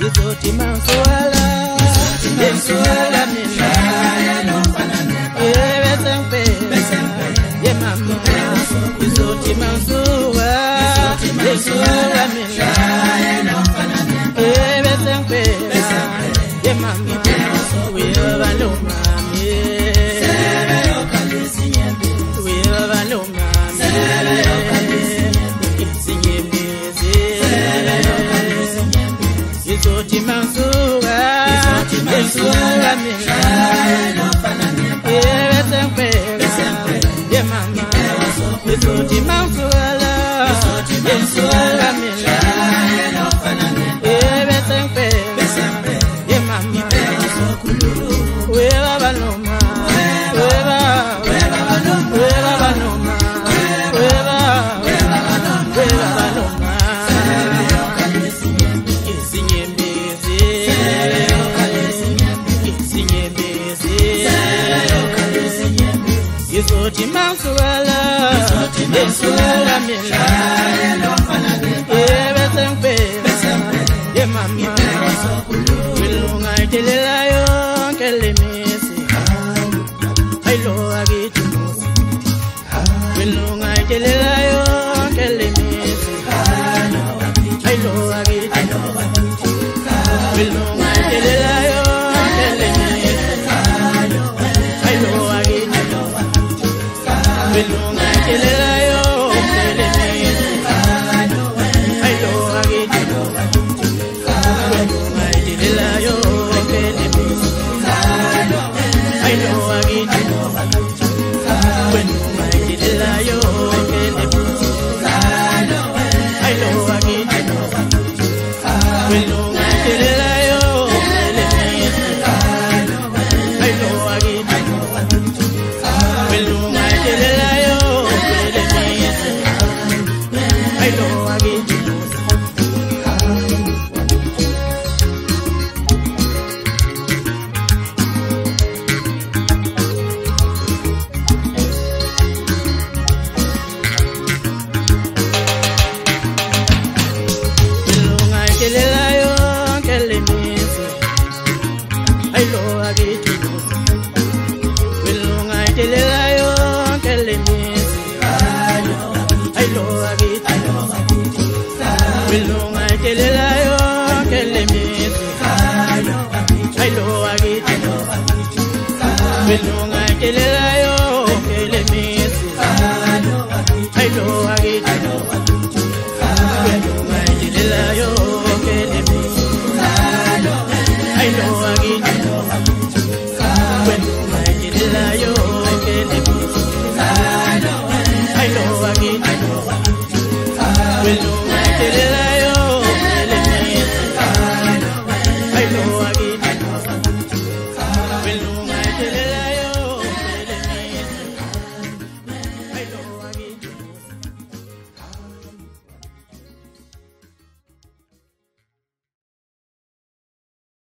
izoti mansuala mansuala mina ye mama izoti mansuala mansuala mina ye mama we abaloma we abaloma izoti mansuala mansuala mina ye mama izoti mansuala mansuala mina ye mama we abaloma izoti mansuala mansuala mina ye mama wilunga itelela yonke lemisi ayilo akithi wilunga itelela yonke lemisi ayilo akithi wilunga itelela yonke lemisi ayilo akithi wilunga itelela yonke lemisi ayilo akithi Belonga itelela yo kelemisi ayilo akithi